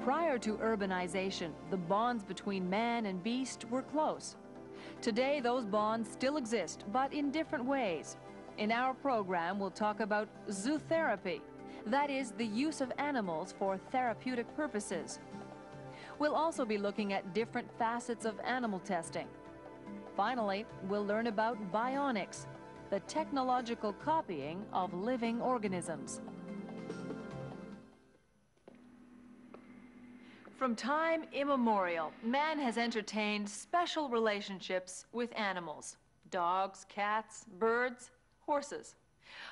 Prior to urbanization, the bonds between man and beast were close. Today, those bonds still exist, but in different ways. In our program, we'll talk about zootherapy. That is, the use of animals for therapeutic purposes. We'll also be looking at different facets of animal testing. Finally, we'll learn about bionics, the technological copying of living organisms. From time immemorial, man has entertained special relationships with animals: dogs, cats, birds, horses.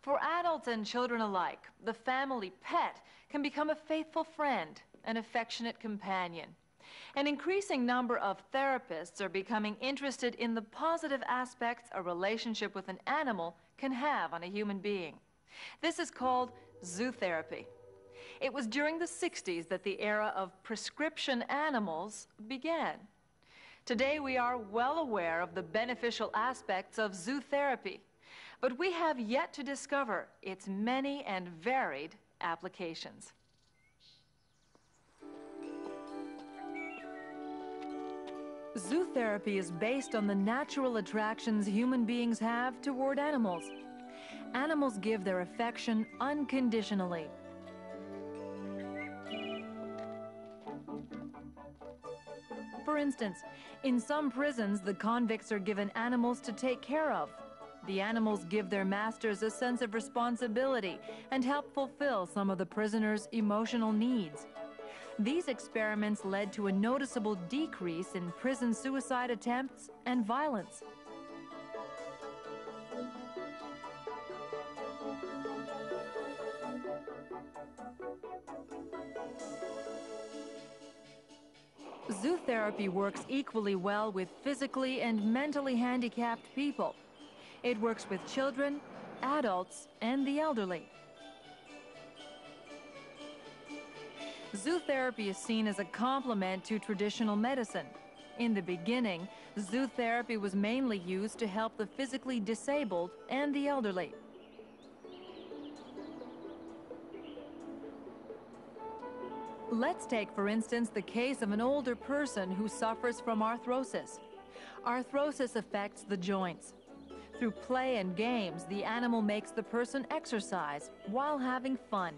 For adults and children alike, the family pet can become a faithful friend, an affectionate companion. An increasing number of therapists are becoming interested in the positive aspects a relationship with an animal can have on a human being. This is called zootherapy. It was during the 60s that the era of prescription animals began. Today we are well aware of the beneficial aspects of zootherapy, but we have yet to discover its many and varied applications. Zootherapy is based on the natural attractions human beings have toward animals. Animals give their affection unconditionally. For instance, in some prisons, the convicts are given animals to take care of. The animals give their masters a sense of responsibility and help fulfill some of the prisoners' emotional needs. These experiments led to a noticeable decrease in prison suicide attempts and violence. Zootherapy works equally well with physically and mentally handicapped people. It works with children, adults, and the elderly. Zootherapy is seen as a complement to traditional medicine. In the beginning, zootherapy was mainly used to help the physically disabled and the elderly. Let's take, for instance, the case of an older person who suffers from arthrosis. Arthrosis affects the joints. Through play and games, the animal makes the person exercise while having fun.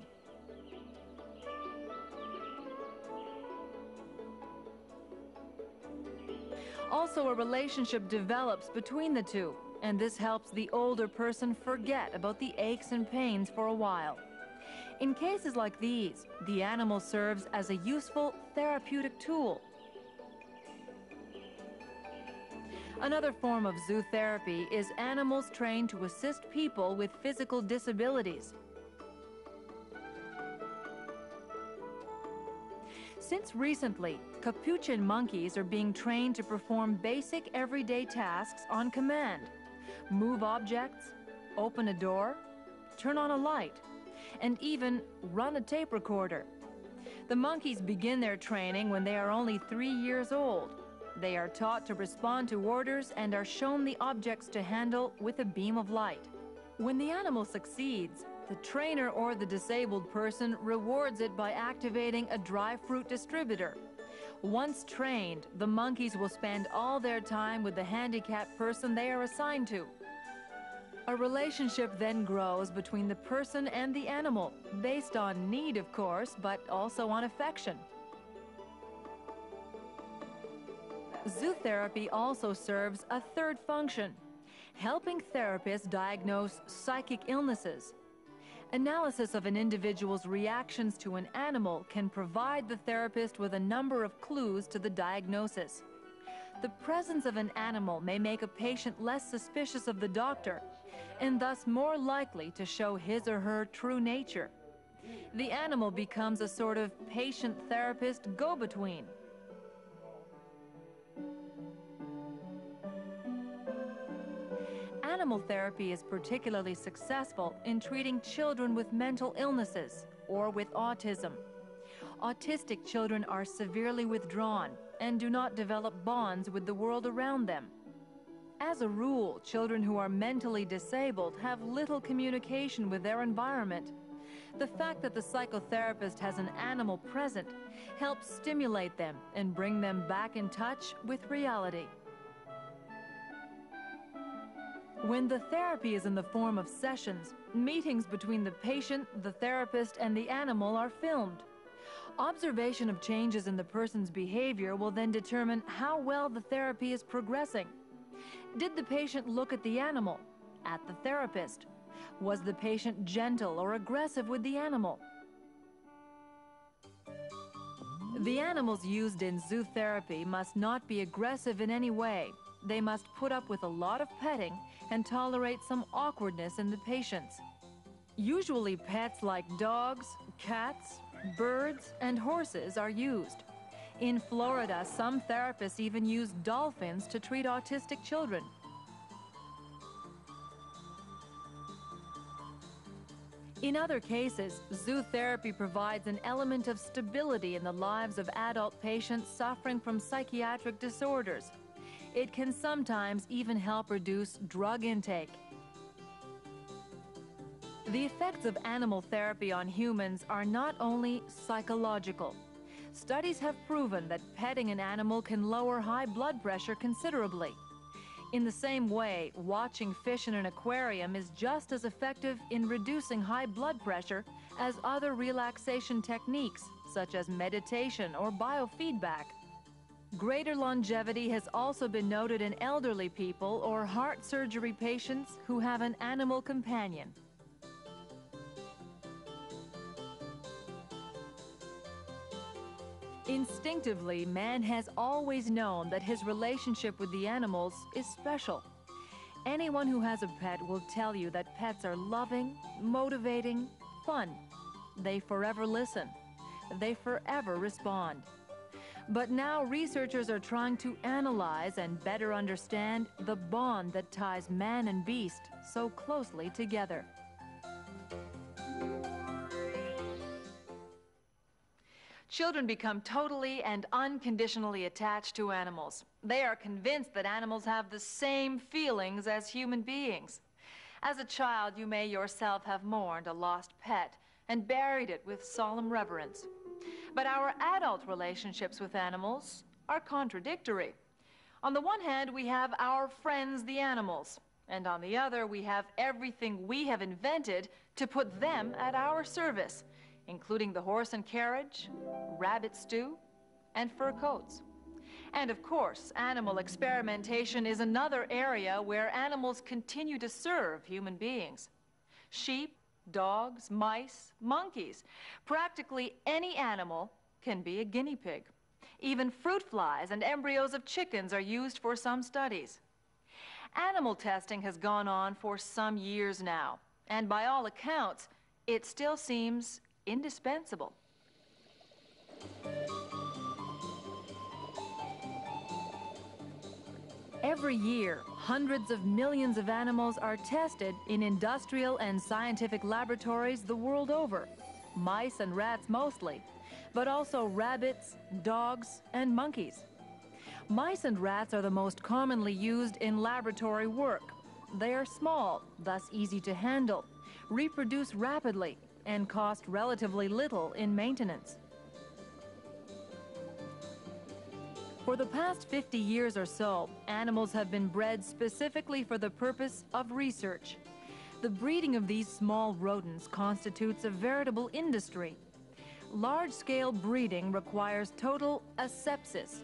Also, a relationship develops between the two, and this helps the older person forget about the aches and pains for a while. In cases like these, the animal serves as a useful therapeutic tool. Another form of zootherapy is animals trained to assist people with physical disabilities. Since recently, capuchin monkeys are being trained to perform basic everyday tasks on command: move objects, open a door, turn on a light, and even run a tape recorder. The monkeys begin their training when they are only 3 years old. They are taught to respond to orders and are shown the objects to handle with a beam of light. When the animal succeeds, the trainer or the disabled person rewards it by activating a dry fruit distributor. Once trained, the monkeys will spend all their time with the handicapped person they are assigned to. A relationship then grows between the person and the animal, based on need, of course, but also on affection. Zootherapy also serves a third function: helping therapists diagnose psychic illnesses. Analysis of an individual's reactions to an animal can provide the therapist with a number of clues to the diagnosis. The presence of an animal may make a patient less suspicious of the doctor, and thus more likely to show his or her true nature. The animal becomes a sort of patient-therapist go-between. Animal therapy is particularly successful in treating children with mental illnesses or with autism. Autistic children are severely withdrawn and do not develop bonds with the world around them. As a rule, children who are mentally disabled have little communication with their environment. The fact that the psychotherapist has an animal present helps stimulate them and bring them back in touch with reality. When the therapy is in the form of sessions, meetings between the patient, the therapist, and the animal are filmed. Observation of changes in the person's behavior will then determine how well the therapy is progressing. Did the patient look at the animal, at the therapist? Was the patient gentle or aggressive with the animal? The animals used in zootherapy must not be aggressive in any way. They must put up with a lot of petting and tolerate some awkwardness in the patients. Usually pets like dogs, cats, birds, and horses are used. In Florida, some therapists even use dolphins to treat autistic children. In other cases, zootherapy provides an element of stability in the lives of adult patients suffering from psychiatric disorders. It can sometimes even help reduce drug intake. The effects of animal therapy on humans are not only psychological. Studies have proven that petting an animal can lower high blood pressure considerably. In the same way, watching fish in an aquarium is just as effective in reducing high blood pressure as other relaxation techniques, such as meditation or biofeedback. Greater longevity has also been noted in elderly people or heart surgery patients who have an animal companion. Instinctively, man has always known that his relationship with the animals is special. Anyone who has a pet will tell you that pets are loving, motivating, fun. They forever listen. They forever respond. But now researchers are trying to analyze and better understand the bond that ties man and beast so closely together. Children become totally and unconditionally attached to animals. They are convinced that animals have the same feelings as human beings. As a child, you may yourself have mourned a lost pet and buried it with solemn reverence. But our adult relationships with animals are contradictory. On the one hand, we have our friends, the animals, and on the other, we have everything we have invented to put them at our service, including the horse and carriage, rabbit stew, and fur coats. And of course, animal experimentation is another area where animals continue to serve human beings. Sheep, dogs, mice, monkeys, practically any animal can be a guinea pig. Even fruit flies and embryos of chickens are used for some studies. Animal testing has gone on for some years now, and by all accounts, it still seems indispensable. Every year, hundreds of millions of animals are tested in industrial and scientific laboratories the world over. Mice and rats mostly, but also rabbits, dogs, and monkeys. Mice and rats are the most commonly used in laboratory work. They are small, thus easy to handle, reproduce rapidly, and cost relatively little in maintenance. For the past 50 years or so, animals have been bred specifically for the purpose of research. The breeding of these small rodents constitutes a veritable industry. Large-scale breeding requires total asepsis.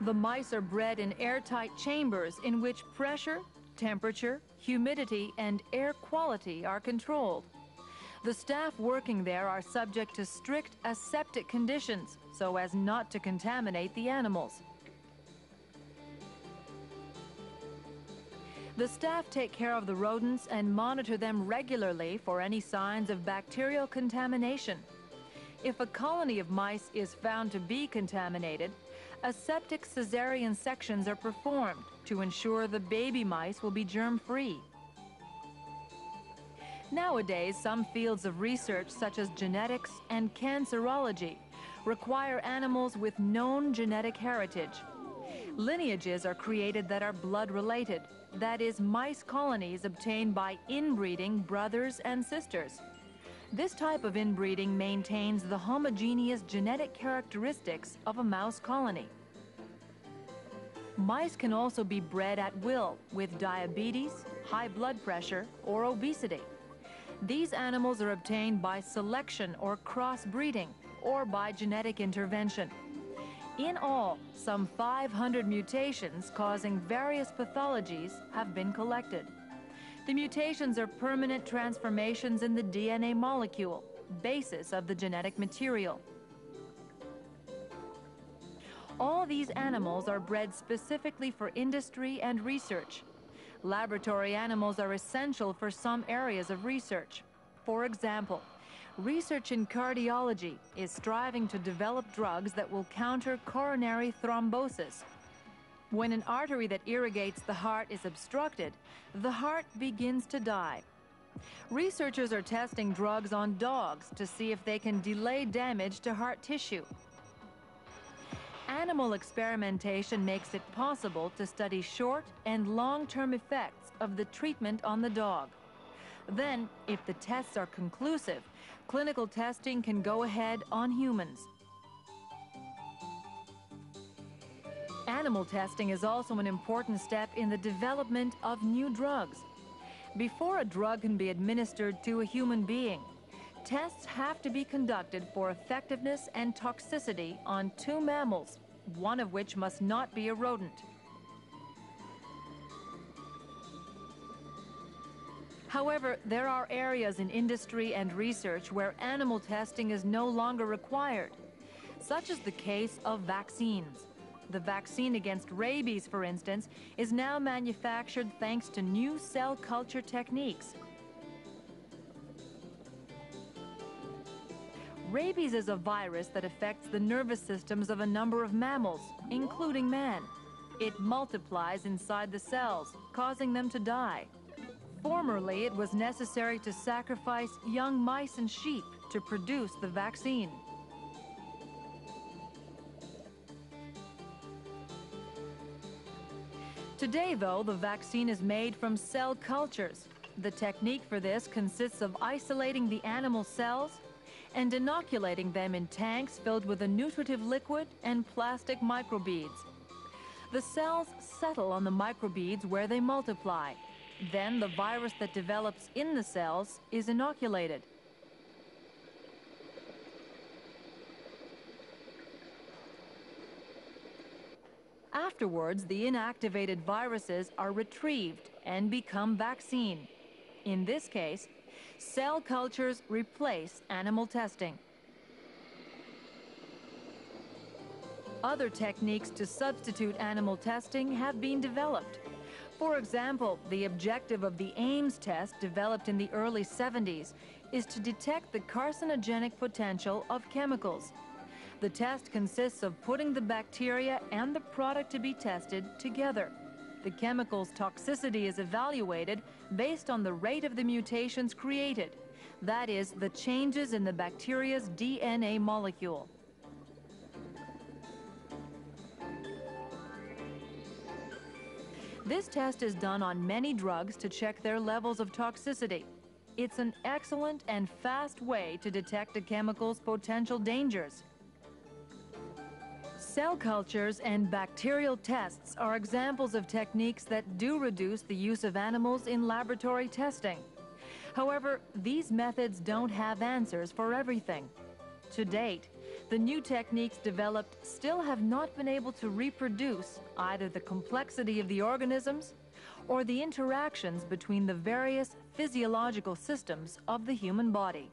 The mice are bred in airtight chambers in which pressure, temperature, humidity, and air quality are controlled. The staff working there are subject to strict aseptic conditions so as not to contaminate the animals. The staff take care of the rodents and monitor them regularly for any signs of bacterial contamination. If a colony of mice is found to be contaminated, aseptic cesarean sections are performed to ensure the baby mice will be germ-free. Nowadays, some fields of research, such as genetics and cancerology, require animals with known genetic heritage. Lineages are created that are blood-related, that is, mice colonies obtained by inbreeding brothers and sisters. This type of inbreeding maintains the homogeneous genetic characteristics of a mouse colony. Mice can also be bred at will with diabetes, high blood pressure, or obesity. These animals are obtained by selection or crossbreeding, or by genetic intervention. In all, some 500 mutations causing various pathologies have been collected. The mutations are permanent transformations in the DNA molecule, basis of the genetic material. All these animals are bred specifically for industry and research. Laboratory animals are essential for some areas of research. For example, research in cardiology is striving to develop drugs that will counter coronary thrombosis. When an artery that irrigates the heart is obstructed, the heart begins to die. Researchers are testing drugs on dogs to see if they can delay damage to heart tissue. Animal experimentation makes it possible to study short and long-term effects of the treatment on the dog. Then, if the tests are conclusive, clinical testing can go ahead on humans. Animal testing is also an important step in the development of new drugs. Before a drug can be administered to a human being, tests have to be conducted for effectiveness and toxicity on 2 mammals, one of which must not be a rodent. However, there are areas in industry and research where animal testing is no longer required. Such is the case of vaccines. The vaccine against rabies, for instance, is now manufactured thanks to new cell culture techniques. Rabies is a virus that affects the nervous systems of a number of mammals, including man. It multiplies inside the cells, causing them to die. Formerly, it was necessary to sacrifice young mice and sheep to produce the vaccine. Today, though, the vaccine is made from cell cultures. The technique for this consists of isolating the animal cells and inoculating them in tanks filled with a nutritive liquid and plastic microbeads. The cells settle on the microbeads where they multiply. Then the virus that develops in the cells is inoculated. Afterwards, the inactivated viruses are retrieved and become vaccine. In this case, cell cultures replace animal testing. Other techniques to substitute animal testing have been developed. For example, the objective of the Ames test, developed in the early 70s, is to detect the carcinogenic potential of chemicals. The test consists of putting the bacteria and the product to be tested together. The chemical's toxicity is evaluated based on the rate of the mutations created, that is, the changes in the bacteria's DNA molecule. This test is done on many drugs to check their levels of toxicity. It's an excellent and fast way to detect a chemical's potential dangers. Cell cultures and bacterial tests are examples of techniques that do reduce the use of animals in laboratory testing. However, these methods don't have answers for everything. To date, the new techniques developed still have not been able to reproduce either the complexity of the organisms or the interactions between the various physiological systems of the human body.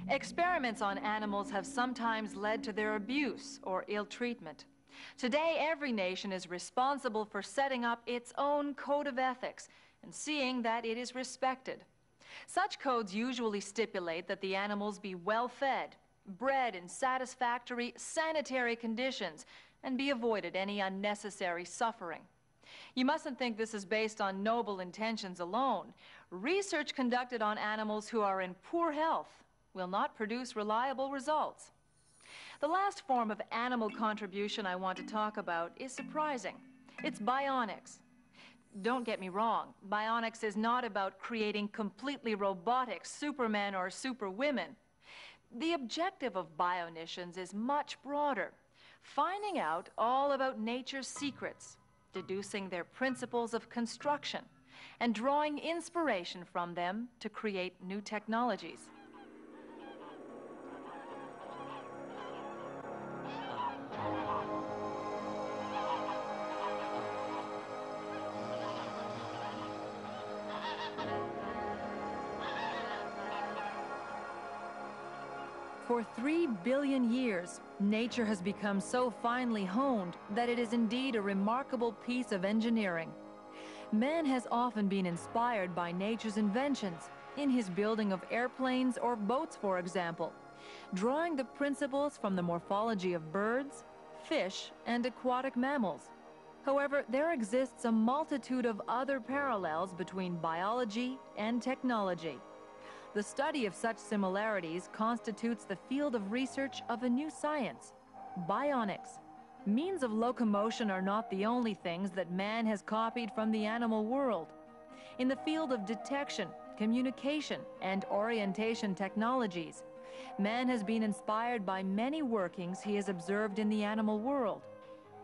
Experiments on animals have sometimes led to their abuse or ill treatment. Today, every nation is responsible for setting up its own code of ethics and seeing that it is respected. Such codes usually stipulate that the animals be well fed, bred in satisfactory sanitary conditions, and be avoided any unnecessary suffering. You mustn't think this is based on noble intentions alone. Research conducted on animals who are in poor health will not produce reliable results. The last form of animal contribution I want to talk about is surprising. It's bionics. Don't get me wrong, bionics is not about creating completely robotic supermen or superwomen. The objective of bionicians is much broader, finding out all about nature's secrets, deducing their principles of construction, and drawing inspiration from them to create new technologies. For 3 billion years, nature has become so finely honed that it is indeed a remarkable piece of engineering. Man has often been inspired by nature's inventions, in his building of airplanes or boats, for example, drawing the principles from the morphology of birds, fish, and aquatic mammals. However, there exists a multitude of other parallels between biology and technology. The study of such similarities constitutes the field of research of a new science, bionics. Means of locomotion are not the only things that man has copied from the animal world. In the field of detection, communication, and orientation technologies, man has been inspired by many workings he has observed in the animal world.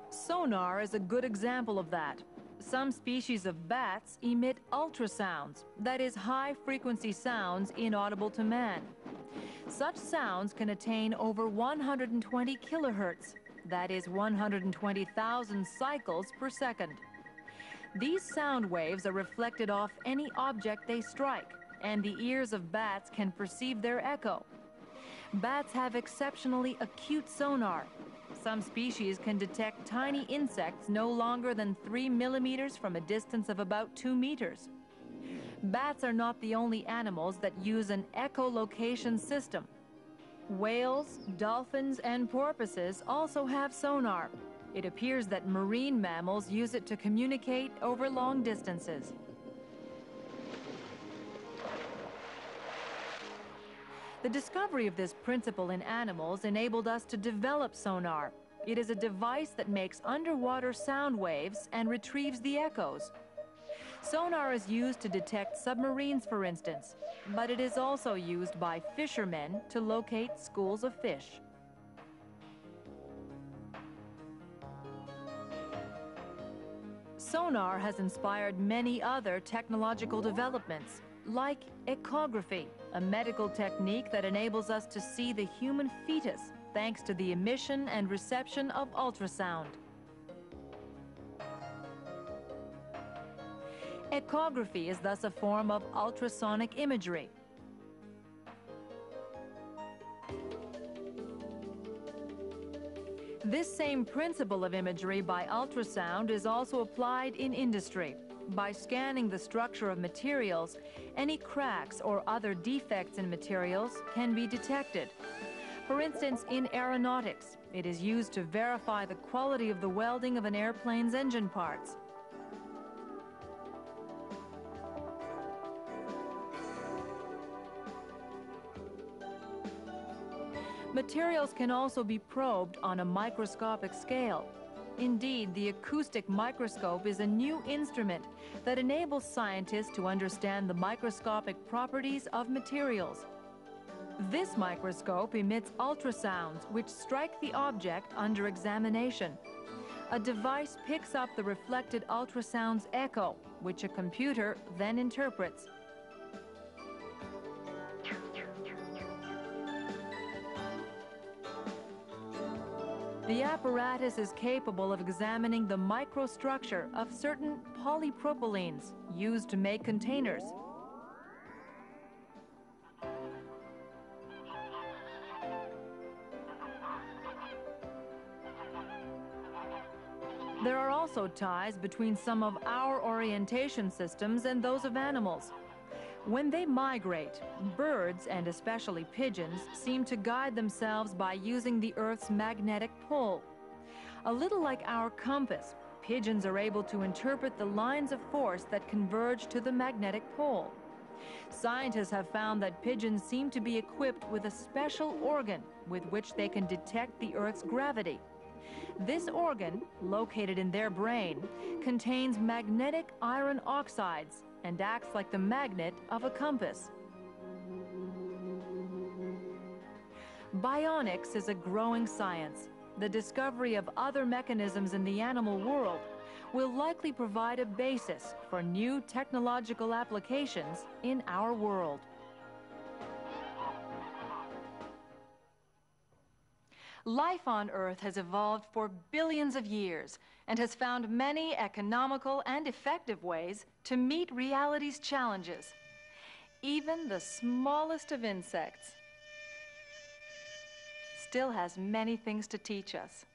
Sonar is a good example of that. Some species of bats emit ultrasounds, that is, high-frequency sounds inaudible to man. Such sounds can attain over 120 kilohertz, that is 120,000 cycles per second. These sound waves are reflected off any object they strike, and the ears of bats can perceive their echo. Bats have exceptionally acute sonar. Some species can detect tiny insects no longer than 3 millimeters from a distance of about 2 meters. Bats are not the only animals that use an echolocation system. Whales, dolphins, and porpoises also have sonar. It appears that marine mammals use it to communicate over long distances. The discovery of this principle in animals enabled us to develop sonar. It is a device that makes underwater sound waves and retrieves the echoes. Sonar is used to detect submarines, for instance, but it is also used by fishermen to locate schools of fish. Sonar has inspired many other technological developments, like echography, a medical technique that enables us to see the human fetus thanks to the emission and reception of ultrasound. Echography is thus a form of ultrasonic imagery. This same principle of imagery by ultrasound is also applied in industry. By scanning the structure of materials, any cracks or other defects in materials can be detected. For instance, in aeronautics, it is used to verify the quality of the welding of an airplane's engine parts. Materials can also be probed on a microscopic scale. Indeed, the acoustic microscope is a new instrument that enables scientists to understand the microscopic properties of materials. This microscope emits ultrasounds which strike the object under examination. A device picks up the reflected ultrasound's echo, which a computer then interprets. The apparatus is capable of examining the microstructure of certain polypropylenes used to make containers. There are also ties between some of our orientation systems and those of animals. When they migrate, birds, and especially pigeons, seem to guide themselves by using the Earth's magnetic pole. A little like our compass, pigeons are able to interpret the lines of force that converge to the magnetic pole. Scientists have found that pigeons seem to be equipped with a special organ with which they can detect the Earth's gravity. This organ, located in their brain, contains magnetic iron oxides and acts like the magnet of a compass. Bionics is a growing science. The discovery of other mechanisms in the animal world will likely provide a basis for new technological applications in our world. Life on Earth has evolved for billions of years and has found many economical and effective ways to meet reality's challenges. Even the smallest of insects still has many things to teach us.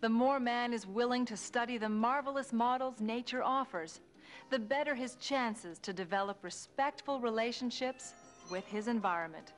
The more man is willing to study the marvelous models nature offers, the better his chances to develop respectful relationships with his environment.